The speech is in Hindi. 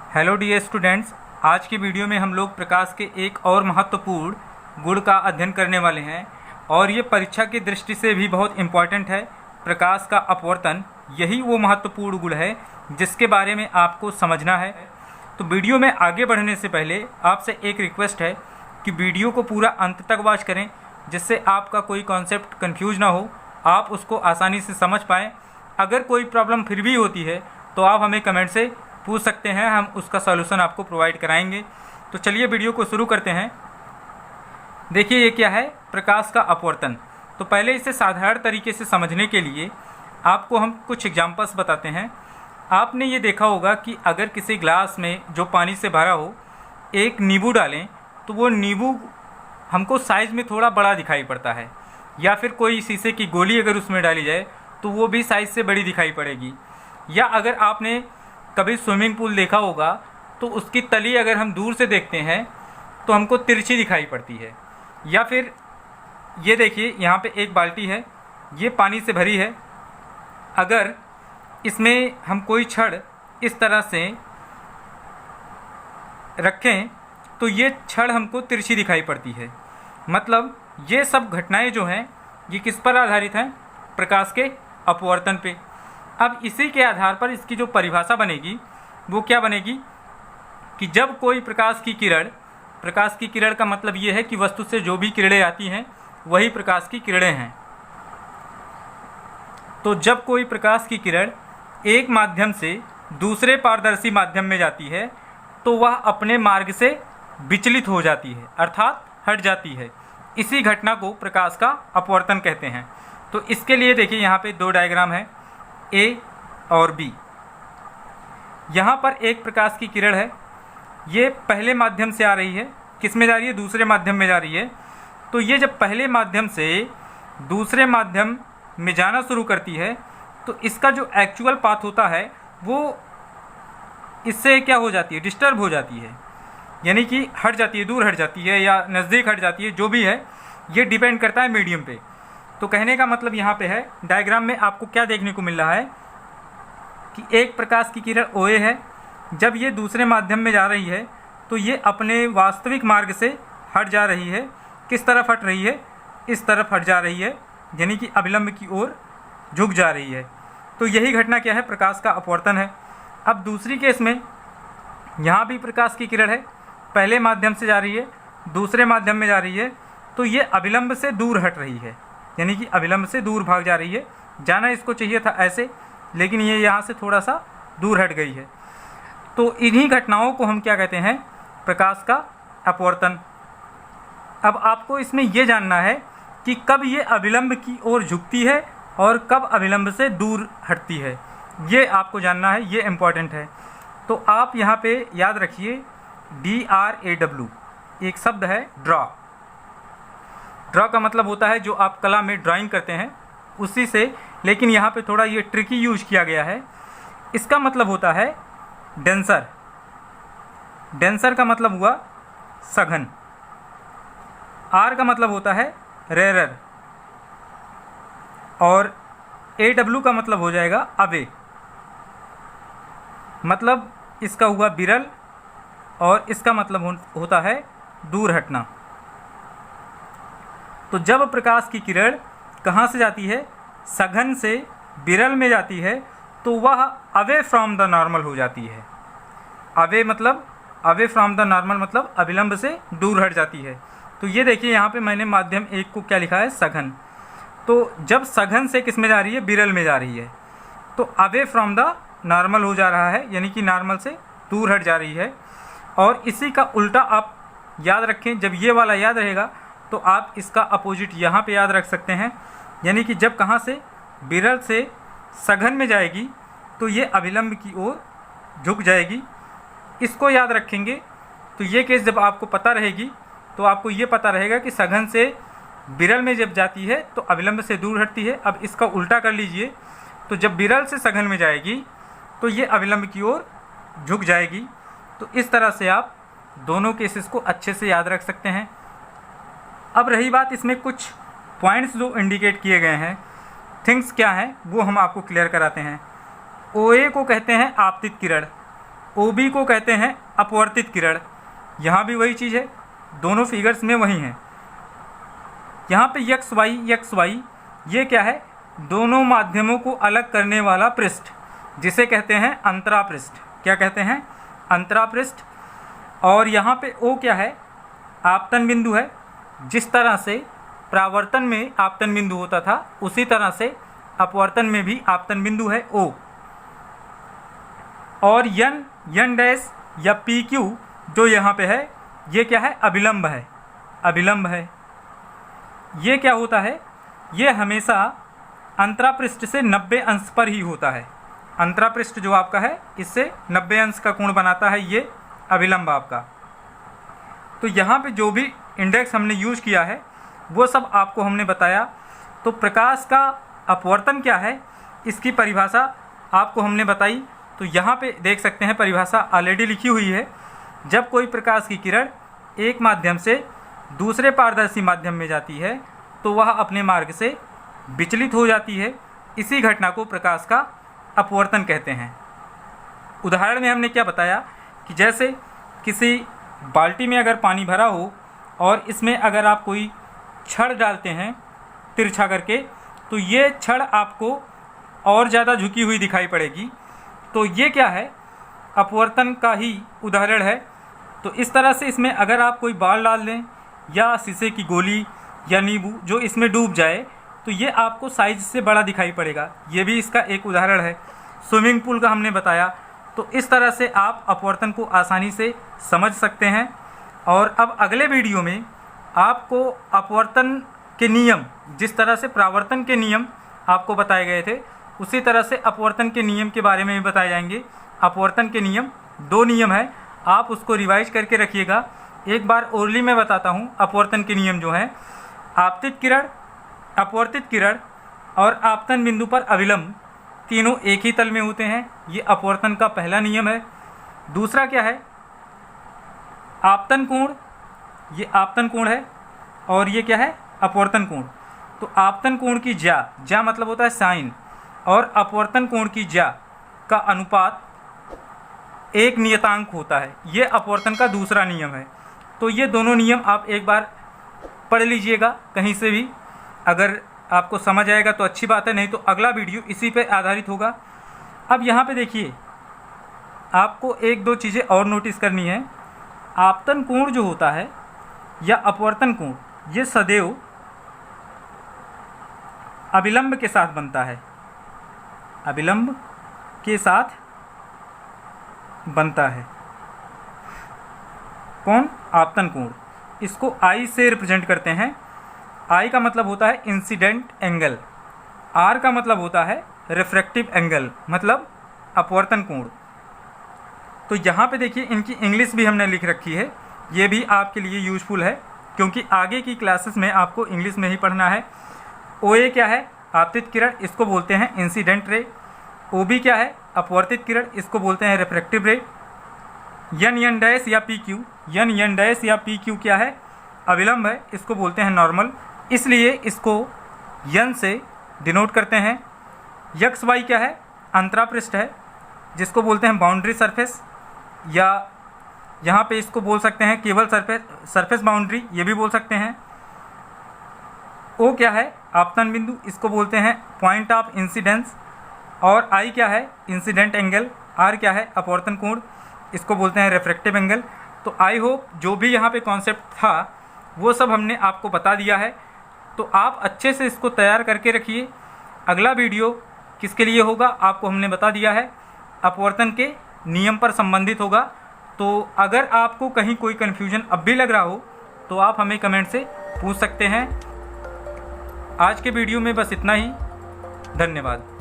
हेलो डियर स्टूडेंट्स, आज की वीडियो में हम लोग प्रकाश के एक और महत्वपूर्ण गुण का अध्ययन करने वाले हैं और ये परीक्षा की दृष्टि से भी बहुत इम्पॉर्टेंट है। प्रकाश का अपवर्तन यही वो महत्वपूर्ण गुण है जिसके बारे में आपको समझना है। तो वीडियो में आगे बढ़ने से पहले आपसे एक रिक्वेस्ट है कि वीडियो को पूरा अंत तक वॉच करें, जिससे आपका कोई कॉन्सेप्ट कन्फ्यूज ना हो, आप उसको आसानी से समझ पाएँ। अगर कोई प्रॉब्लम फिर भी होती है तो आप हमें कमेंट से पूछ सकते हैं, हम उसका सॉल्यूशन आपको प्रोवाइड कराएंगे। तो चलिए वीडियो को शुरू करते हैं। देखिए ये क्या है, प्रकाश का अपवर्तन। तो पहले इसे साधारण तरीके से समझने के लिए आपको हम कुछ एग्जांपल्स बताते हैं। आपने ये देखा होगा कि अगर किसी ग्लास में जो पानी से भरा हो एक नींबू डालें तो वो नींबू हमको साइज़ में थोड़ा बड़ा दिखाई पड़ता है, या फिर कोई शीशे की गोली अगर उसमें डाली जाए तो वो भी साइज़ से बड़ी दिखाई पड़ेगी। या अगर आपने कभी स्विमिंग पूल देखा होगा तो उसकी तली अगर हम दूर से देखते हैं तो हमको तिरछी दिखाई पड़ती है। या फिर ये देखिए, यहाँ पे एक बाल्टी है, ये पानी से भरी है। अगर इसमें हम कोई छड़ इस तरह से रखें तो ये छड़ हमको तिरछी दिखाई पड़ती है। मतलब ये सब घटनाएं जो हैं ये किस पर आधारित हैं? प्रकाश के अपवर्तन पे। अब इसी के आधार पर इसकी जो परिभाषा बनेगी वो क्या बनेगी कि जब कोई प्रकाश की किरण का मतलब ये है कि वस्तु से जो भी किरणें आती हैं वही प्रकाश की किरणें हैं। तो जब कोई प्रकाश की किरण एक माध्यम से दूसरे पारदर्शी माध्यम में जाती है तो वह अपने मार्ग से विचलित हो जाती है, अर्थात हट जाती है। इसी घटना को प्रकाश का अपवर्तन कहते हैं। तो इसके लिए देखिए यहाँ पे दो डायग्राम है, ए और बी। यहाँ पर एक प्रकाश की किरण है, ये पहले माध्यम से आ रही है, किस में जा रही है? दूसरे माध्यम में जा रही है। तो ये जब पहले माध्यम से दूसरे माध्यम में जाना शुरू करती है तो इसका जो एक्चुअल पाथ होता है वो इससे क्या हो जाती है? डिस्टर्ब हो जाती है, यानी कि हट जाती है, दूर हट जाती है या नज़दीक हट जाती है, जो भी है ये डिपेंड करता है मीडियम पे। तो कहने का मतलब यहाँ पे है, डायग्राम में आपको क्या देखने को मिल रहा है कि एक प्रकाश की किरण OA है, जब ये दूसरे माध्यम में जा रही है तो ये अपने वास्तविक मार्ग से हट जा रही है। किस तरफ हट रही है? इस तरफ हट जा रही है, यानी कि अभिलंब की ओर झुक जा रही है। तो यही घटना क्या है? प्रकाश का अपवर्तन है। अब दूसरी केस में यहाँ भी प्रकाश की किरण है, पहले माध्यम से जा रही है, दूसरे माध्यम में जा रही है, तो ये अभिलंब से दूर हट रही है, यानी कि अभिलंब से दूर भाग जा रही है। जाना इसको चाहिए था ऐसे, लेकिन ये यहाँ से थोड़ा सा दूर हट गई है। तो इन्हीं घटनाओं को हम क्या कहते हैं? प्रकाश का अपवर्तन। अब आपको इसमें ये जानना है कि कब ये अभिलंब की ओर झुकती है और कब अभिलंब से दूर हटती है, ये आपको जानना है, ये इम्पॉर्टेंट है। तो आप यहाँ पे याद रखिए DRAW एक शब्द है, ड्रॉ। ड्रॉ का मतलब होता है जो आप कला में ड्राइंग करते हैं उसी से, लेकिन यहाँ पे थोड़ा ये ट्रिकी यूज किया गया है। इसका मतलब होता है डेंसर। डेंसर का मतलब हुआ सघन। R का मतलब होता है रेरर, और AW का मतलब हो जाएगा अवे। मतलब इसका हुआ विरल और इसका मतलब होता है दूर हटना। तो जब प्रकाश की किरण कहाँ से जाती है? सघन से विरल में जाती है तो वह अवे फ्रॉम द नॉर्मल हो जाती है। अवे फ्रॉम द नॉर्मल मतलब अभिलंब से दूर हट जाती है। तो ये देखिए यहाँ पे मैंने माध्यम एक को क्या लिखा है? सघन। तो जब सघन से किस में जा रही है? विरल में जा रही है, तो अवे फ्रॉम द नॉर्मल हो जा रहा है, यानी कि नॉर्मल से दूर हट जा रही है। और इसी का उल्टा आप याद रखें, जब ये वाला याद रहेगा तो आप इसका अपोजिट यहाँ पे याद रख सकते हैं, यानी कि जब कहाँ से? विरल से सघन में जाएगी तो ये अभिलंब की ओर झुक जाएगी। इसको याद रखेंगे तो ये केस जब आपको पता रहेगी तो आपको ये पता रहेगा कि सघन से विरल में जब जाती है तो अभिलंब से दूर हटती है। अब इसका उल्टा कर लीजिए, तो जब विरल से सघन में जाएगी तो ये अभिलंब की ओर झुक जाएगी। तो इस तरह से आप दोनों केसेस को अच्छे से याद रख सकते हैं। अब रही बात इसमें कुछ पॉइंट्स जो इंडिकेट किए गए हैं, थिंग्स क्या हैं वो हम आपको क्लियर कराते हैं। OA को कहते हैं आपतित किरण। OB को कहते हैं अपवर्तित किरण। यहाँ भी वही चीज़ है, दोनों फिगर्स में वही हैं। यहाँ पे x y ये क्या है, दोनों माध्यमों को अलग करने वाला पृष्ठ, जिसे कहते हैं अंतरापृष्ठ। क्या कहते हैं? अंतरापृष्ठ। और यहाँ पे O क्या है, आपतन बिंदु है। जिस तरह से परावर्तन में आपतन बिंदु होता था, उसी तरह से अपवर्तन में भी आपतन बिंदु है O। और n डैश या PQ जो यहाँ पे है, ये क्या है, अभिलंब है। अभिलंब है। ये क्या होता है, ये हमेशा अंतरापृष्ठ से 90 अंश पर ही होता है। अंतरापृष्ठ जो आपका है, इससे 90 अंश का कोण बनाता है ये अभिलंब आपका। तो यहाँ पे जो भी इंडेक्स हमने यूज किया है वो सब आपको हमने बताया। तो प्रकाश का अपवर्तन क्या है, इसकी परिभाषा आपको हमने बताई। तो यहाँ पे देख सकते हैं परिभाषा ऑलरेडी लिखी हुई है। जब कोई प्रकाश की किरण एक माध्यम से दूसरे पारदर्शी माध्यम में जाती है तो वह अपने मार्ग से विचलित हो जाती है। इसी घटना को प्रकाश का अपवर्तन कहते हैं। उदाहरण में हमने क्या बताया कि जैसे किसी बाल्टी में अगर पानी भरा हो और इसमें अगर आप कोई छड़ डालते हैं तिरछा करके, तो ये छड़ आपको और ज़्यादा झुकी हुई दिखाई पड़ेगी। तो ये क्या है, अपवर्तन का ही उदाहरण है। तो इस तरह से इसमें अगर आप कोई बाल डाल दें या शीशे की गोली या नींबू जो इसमें डूब जाए, तो ये आपको साइज से बड़ा दिखाई पड़ेगा। ये भी इसका एक उदाहरण है। स्विमिंग पूल का हमने बताया। तो इस तरह से आप अपवर्तन को आसानी से समझ सकते हैं। और अब अगले वीडियो में आपको अपवर्तन के नियम, जिस तरह से परावर्तन के नियम आपको बताए गए थे, उसी तरह से अपवर्तन के नियम के बारे में भी बताए जाएंगे। अपवर्तन के नियम 2 नियम है, आप उसको रिवाइज करके रखिएगा। एक बार ओरली में बताता हूँ अपवर्तन के नियम जो हैं। आपतित किरण, अपवर्तित किरण और आपतन बिंदु पर अभिलंब तीनों एक ही तल में होते हैं। ये अपवर्तन का पहला नियम है। दूसरा क्या है, आपतन कोण। ये आपतन कोण है और ये क्या है, अपवर्तन कोण। तो आपतन कोण की ज्या मतलब होता है साइन, और अपवर्तन कोण की ज्या का अनुपात एक नियतांक होता है। ये अपवर्तन का दूसरा नियम है। तो ये दोनों नियम आप एक बार पढ़ लीजिएगा कहीं से भी। अगर आपको समझ आएगा तो अच्छी बात है, नहीं तो अगला वीडियो इसी पे आधारित होगा। अब यहाँ पे देखिए, आपको 1-2 चीज़ें और नोटिस करनी है। आपतन कोण जो होता है या अपवर्तन कोण, ये सदैव अभिलंब के साथ बनता है। अभिलंब के साथ बनता है। कौन? आपतन कोण। इसको I से रिप्रेजेंट करते हैं। I का मतलब होता है इंसिडेंट एंगल, R का मतलब होता है रिफ्रैक्टिव एंगल, मतलब अपवर्तन कोण। तो यहाँ पे देखिए, इनकी इंग्लिश भी हमने लिख रखी है। ये भी आपके लिए यूजफुल है, क्योंकि आगे की क्लासेस में आपको इंग्लिश में ही पढ़ना है। OA क्या है? आपतित किरण, इसको बोलते हैं इंसिडेंट रे। OB क्या है? अपवर्तित किरण, इसको बोलते हैं रिफ्रैक्टिव रे। n डैश या PQ, n डैश या PQ क्या है? अभिलंब है, इसको बोलते हैं नॉर्मल, इसलिए इसको n से डिनोट करते हैं। XY क्या है? अंतरापृष्ठ है, जिसको बोलते हैं बाउंड्री सरफेस, या यहाँ पे इसको बोल सकते हैं केवल सरफेस बाउंड्री, ये भी बोल सकते हैं। O क्या है? आपतन बिंदु, इसको बोलते हैं पॉइंट ऑफ इंसिडेंस। और I क्या है? Incident angle. R क्या है? अपवर्तन कोण, इसको बोलते हैं रिफ्रैक्टिव एंगल। तो आई होप जो भी यहाँ पे कॉन्सेप्ट था वो सब हमने आपको बता दिया है। तो आप अच्छे से इसको तैयार करके रखिए। अगला वीडियो किसके लिए होगा आपको हमने बता दिया है, अपवर्तन के नियम पर संबंधित होगा। तो अगर आपको कहीं कोई कन्फ्यूजन अब भी लग रहा हो तो आप हमें कमेंट से पूछ सकते हैं। आज के वीडियो में बस इतना ही। धन्यवाद।